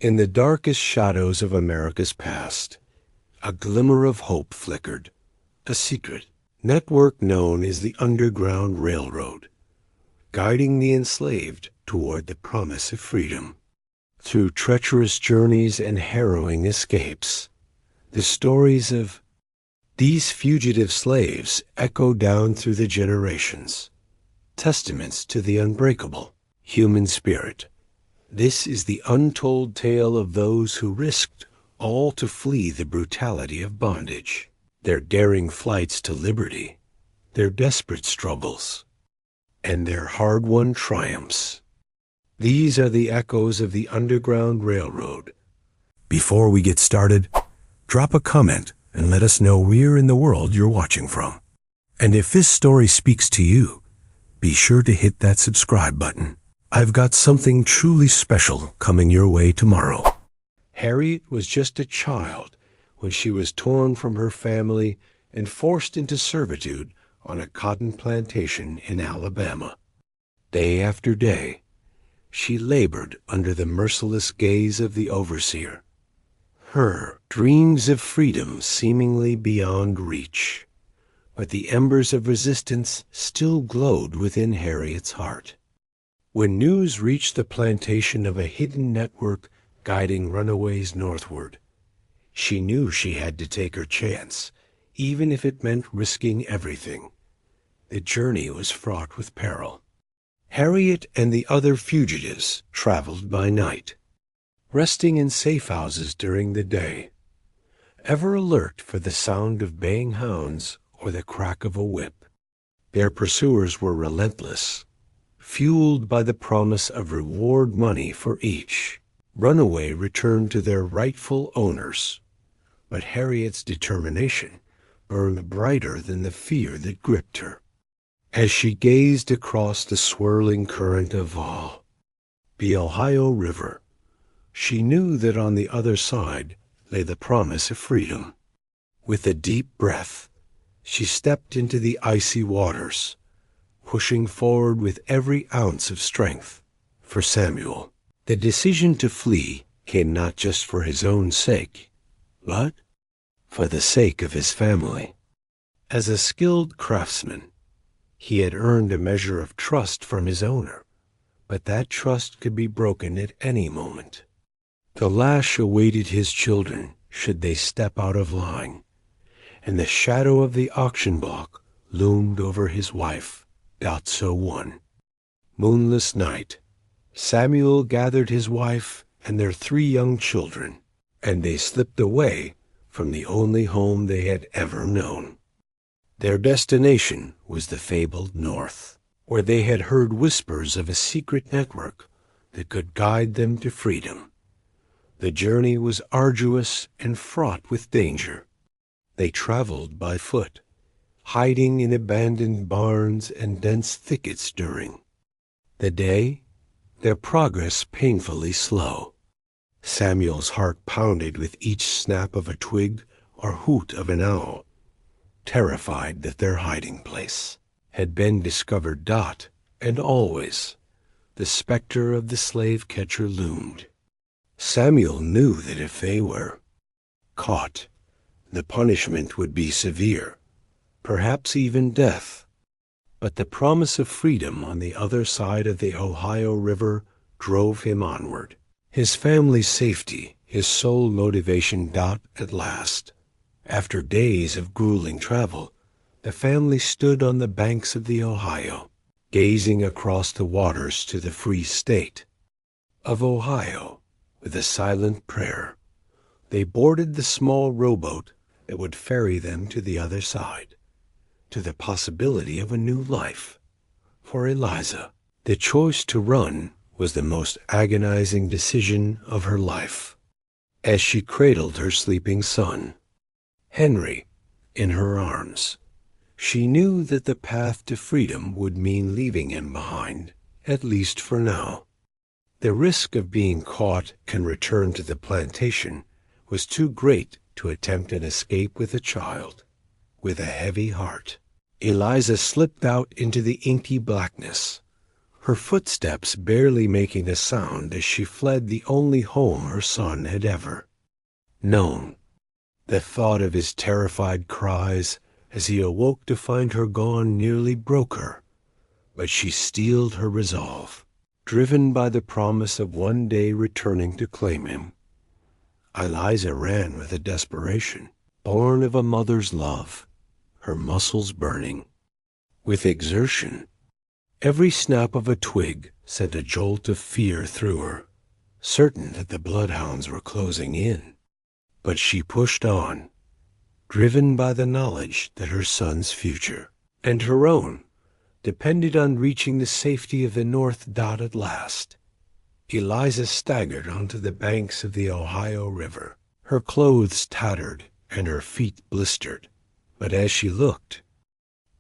In the darkest shadows of America's past, a glimmer of hope flickered, a secret network known as the Underground Railroad, guiding the enslaved toward the promise of freedom. Through treacherous journeys and harrowing escapes, the stories of these fugitive slaves echo down through the generations, testaments to the unbreakable human spirit. This is the untold tale of those who risked all to flee the brutality of bondage, their daring flights to liberty, their desperate struggles, and their hard-won triumphs. These are the echoes of the Underground Railroad. Before we get started, drop a comment and let us know where in the world you're watching from. And if this story speaks to you, be sure to hit that subscribe button. I've got something truly special coming your way tomorrow. Harriet was just a child when she was torn from her family and forced into servitude on a cotton plantation in Alabama. Day after day, she labored under the merciless gaze of the overseer, her dreams of freedom seemingly beyond reach. But the embers of resistance still glowed within Harriet's heart. When news reached the plantation of a hidden network guiding runaways northward, she knew she had to take her chance, even if it meant risking everything. The journey was fraught with peril. Harriet and the other fugitives traveled by night, resting in safe houses during the day, ever alert for the sound of baying hounds or the crack of a whip. Their pursuers were relentless, fueled by the promise of reward money for each runaway returned to their rightful owners. But Harriet's determination burned brighter than the fear that gripped her. As she gazed across the swirling current of the Ohio River, she knew that on the other side lay the promise of freedom. With a deep breath, she stepped into the icy waters, pushing forward with every ounce of strength. For Samuel, the decision to flee came not just for his own sake, but for the sake of his family. As a skilled craftsman, he had earned a measure of trust from his owner, but that trust could be broken at any moment. The lash awaited his children should they step out of line, and the shadow of the auction block loomed over his wife. So one moonless night, Samuel gathered his wife and their 3 young children, and they slipped away from the only home they had ever known. Their destination was the fabled North, where they had heard whispers of a secret network that could guide them to freedom. The journey was arduous and fraught with danger. They traveled by foot, hiding in abandoned barns and dense thickets during the day, their progress painfully slow. Samuel's heart pounded with each snap of a twig or hoot of an owl, terrified that their hiding place had been discovered. And always the specter of the slave catcher loomed. Samuel knew that if they were caught, the punishment would be severe, perhaps even death. But the promise of freedom on the other side of the Ohio River drove him onward. His family's safety, his sole motivation. At last, after days of grueling travel, the family stood on the banks of the Ohio, gazing across the waters to the free state of Ohio. With a silent prayer, they boarded the small rowboat that would ferry them to the other side, to the possibility of a new life. For Eliza, the choice to run was the most agonizing decision of her life. As she cradled her sleeping son, Henry, in her arms, she knew that the path to freedom would mean leaving him behind, at least for now. The risk of being caught and returned to the plantation was too great to attempt an escape with a child. With a heavy heart, Eliza slipped out into the inky blackness, her footsteps barely making a sound as she fled the only home her son had ever known. The thought of his terrified cries as he awoke to find her gone nearly broke her, but she steeled her resolve, driven by the promise of one day returning to claim him. Eliza ran with a desperation born of a mother's love, her muscles burning with exertion. Every snap of a twig sent a jolt of fear through her, certain that the bloodhounds were closing in. But she pushed on, driven by the knowledge that her son's future, and her own, depended on reaching the safety of the North Dot at last. Eliza staggered onto the banks of the Ohio River, her clothes tattered and her feet blistered. But as she looked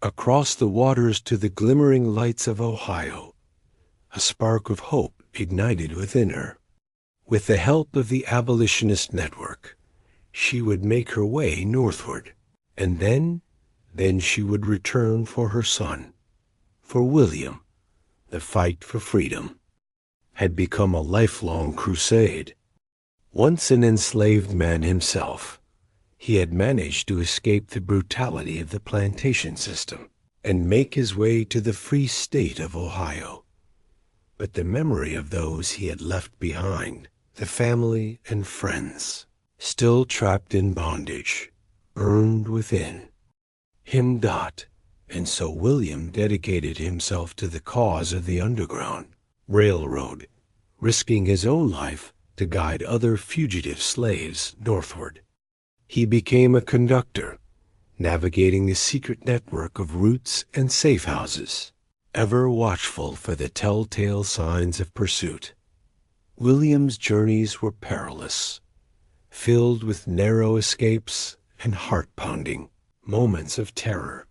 across the waters to the glimmering lights of Ohio, a spark of hope ignited within her. With the help of the abolitionist network, she would make her way northward, and then she would return for her son. For William, the fight for freedom had become a lifelong crusade. Once an enslaved man himself, he had managed to escape the brutality of the plantation system and make his way to the free state of Ohio. But the memory of those he had left behind, the family and friends, still trapped in bondage, burned within him. And so William dedicated himself to the cause of the Underground Railroad, risking his own life to guide other fugitive slaves northward. He became a conductor, navigating the secret network of routes and safe houses, ever watchful for the telltale signs of pursuit. William's journeys were perilous, filled with narrow escapes and heart-pounding moments of terror.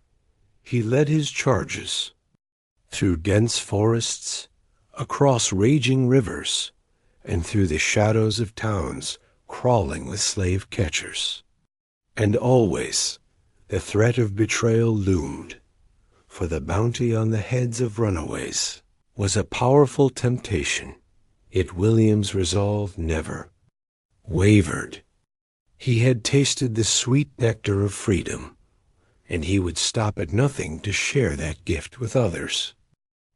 He led his charges through dense forests, across raging rivers, and through the shadows of towns crawling with slave catchers. And always the threat of betrayal loomed, for the bounty on the heads of runaways was a powerful temptation. Yet William's resolve never wavered. He had tasted the sweet nectar of freedom, and he would stop at nothing to share that gift with others.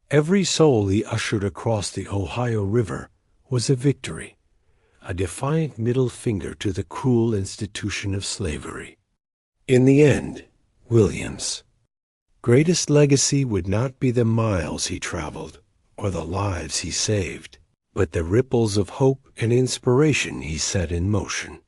Every soul he ushered across the Ohio River was a victory, a defiant middle finger to the cruel institution of slavery. In the end, William's greatest legacy would not be the miles he traveled or the lives he saved, but the ripples of hope and inspiration he set in motion.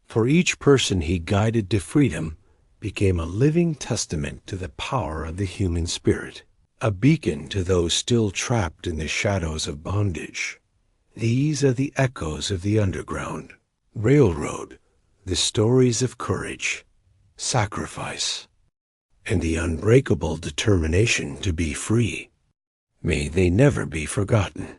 For each person he guided to freedom became a living testament to the power of the human spirit, a beacon to those still trapped in the shadows of bondage. These are the echoes of the Underground Railroad, the stories of courage, sacrifice, and the unbreakable determination to be free. May they never be forgotten.